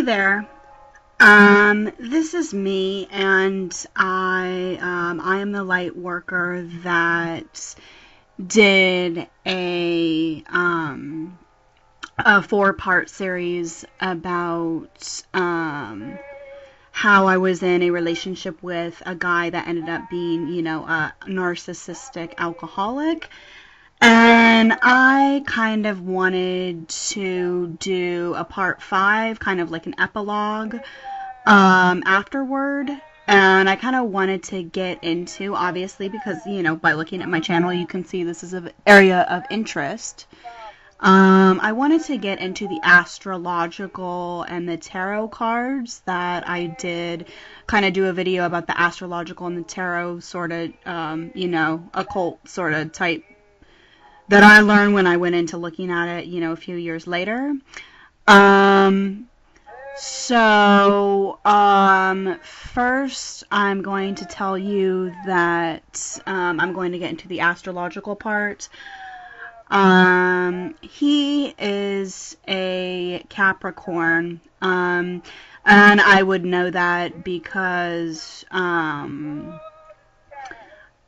there. This is me, and I am the light worker that did a 4-part series about how I was in a relationship with a guy that ended up being, a narcissistic alcoholic. And I kind of wanted to do a part 5, kind of like an epilogue, afterward. And I kind of wanted to get into, obviously, because, by looking at my channel, you can see this is an area of interest. I wanted to get into the astrological and the tarot cards that I did kind of do a video about the astrological and the tarot sort of, occult sort of type that I learned when I went into looking at it, a few years later. First I'm going to tell you that I'm going to get into the astrological part. He is a Capricorn, and I would know that because,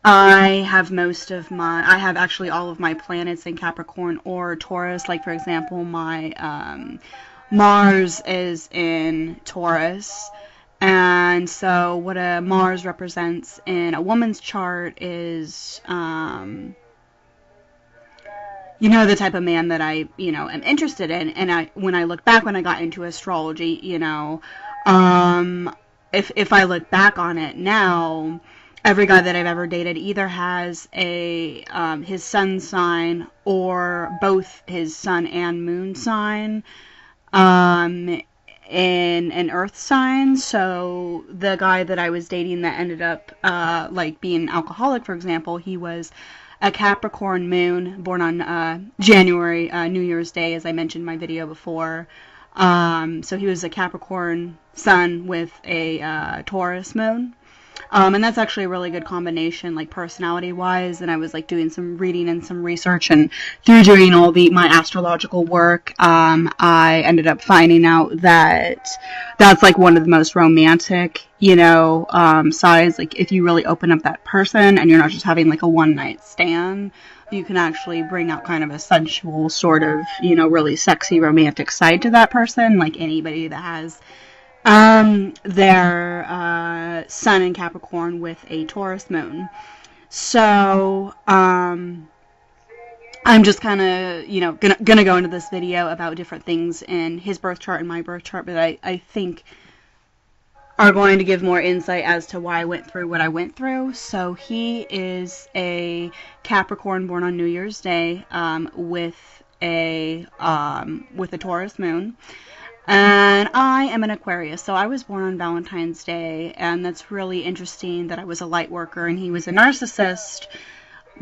I have actually all of my planets in Capricorn or Taurus. Like, for example, my, Mars is in Taurus. And so what a Mars represents in a woman's chart is, the type of man that I, am interested in. And when I look back, when I got into astrology, if I look back on it now, every guy that I've ever dated either has his sun sign or both his sun and moon sign, in an earth sign. So the guy that I was dating that ended up, being an alcoholic, for example, he was a Capricorn moon, born on January, New Year's Day, as I mentioned in my video before. So he was a Capricorn sun with a Taurus moon. And that's actually a really good combination, like, personality-wise. And I was, doing some reading and some research, and through doing all my astrological work, I ended up finding out that that's, one of the most romantic, sides. Like, if you really open up that person and you're not just having, a one-night stand, you can actually bring out kind of a sensual sort of, really sexy, romantic side to that person, like anybody that has their sun in Capricorn with a Taurus moon. So, I'm just kind of, gonna go into this video about different things in his birth chart and my birth chart, but I think are going to give more insight as to why I went through what I went through. So he is a Capricorn born on New Year's Day, with a Taurus moon. And I am an Aquarius, so I was born on Valentine's Day, and that's really interesting that I was a light worker and he was a narcissist,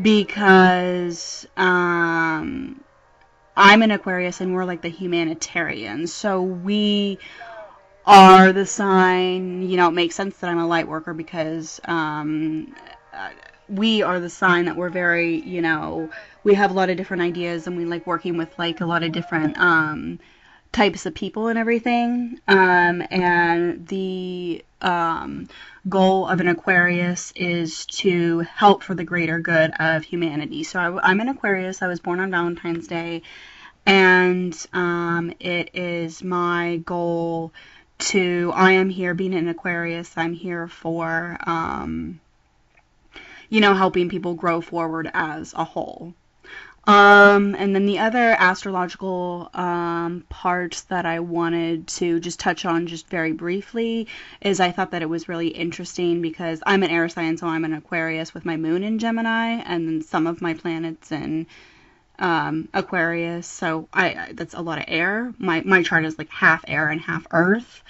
because I'm an Aquarius and we're the humanitarians. So we are the sign, it makes sense that I'm a light worker because we are the sign that we're very, we have a lot of different ideas, and we like working with a lot of different types of people and everything, and the goal of an Aquarius is to help for the greater good of humanity. So I'm an Aquarius. I was born on Valentine's Day, and it is my goal I am here being an Aquarius. I'm here for helping people grow forward as a whole. And then the other astrological parts that I wanted to just touch on just very briefly is I thought that it was really interesting because I'm an air sign, so I'm an Aquarius with my moon in Gemini, and then some of my planets in Aquarius, so that's a lot of air. My chart is half air and half earth.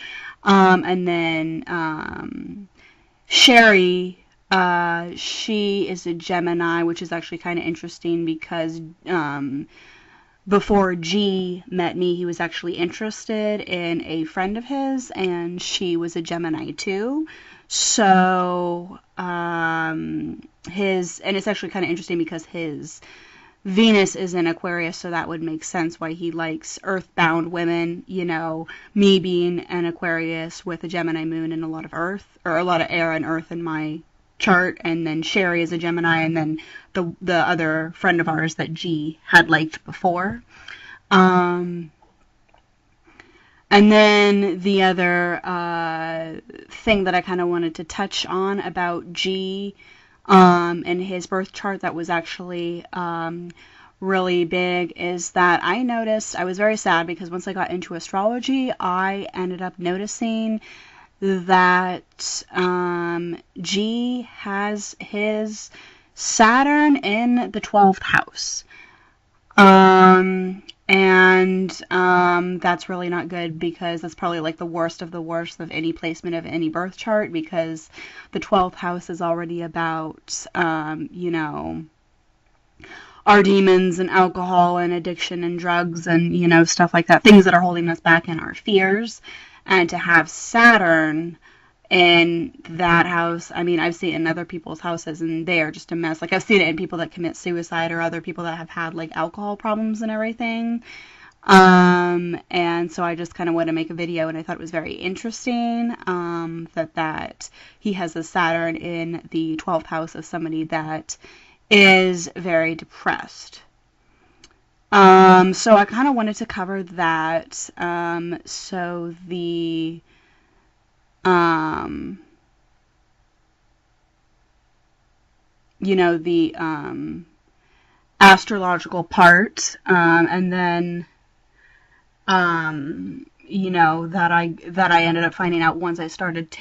And then Sherry, she is a Gemini, which is actually kind of interesting because before G met me, he was actually interested in a friend of his, and she was a Gemini too. So and it's actually kind of interesting because his Venus is in Aquarius, so that would make sense why he likes earthbound women, you know, me being an Aquarius with a Gemini moon and a lot of earth, or a lot of air and earth in my chart, and then Sherry is a Gemini, and then the other friend of ours that G had liked before. And then the other thing that I kind of wanted to touch on about G in his birth chart that was actually really big is that I noticed, I was very sad because once I got into astrology, I ended up noticing that G has his Saturn in the 12th house. That's really not good because that's probably like the worst of any placement of any birth chart, because the 12th house is already about, you know, our demons and alcohol and addiction and drugs and, you know, stuff like that, things that are holding us back and our fears. And to have Saturn in that house, I mean, I've seen it in other people's houses and they are just a mess. Like, I've seen it in people that commit suicide or other people that have had like alcohol problems and everything. And so I just kind of wanted to make a video, and I thought it was very interesting that he has a Saturn in the 12th house of somebody that is very depressed. So I kind of wanted to cover that. So the you know, the astrological part, and then you know, that I ended up finding out once I started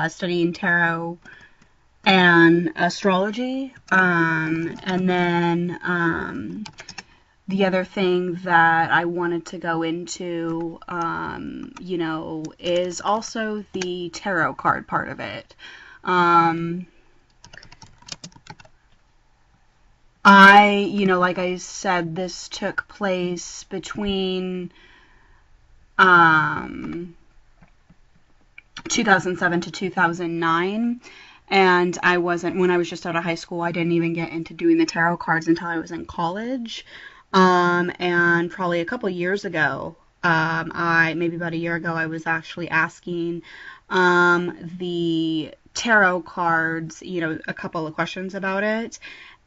studying tarot and astrology, and then the other thing that I wanted to go into, you know, is also the tarot card part of it. You know, like I said, this took place between 2007 to 2009. And when I was just out of high school, I didn't even get into doing the tarot cards until I was in college. And probably a couple years ago, maybe about a year ago, I was actually asking the tarot cards, you know, a couple of questions about it.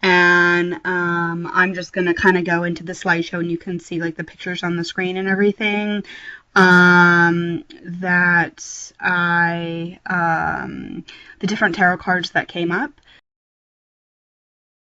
And I'm just going to kind of go into the slideshow, and you can see like the pictures on the screen and everything that the different tarot cards that came up.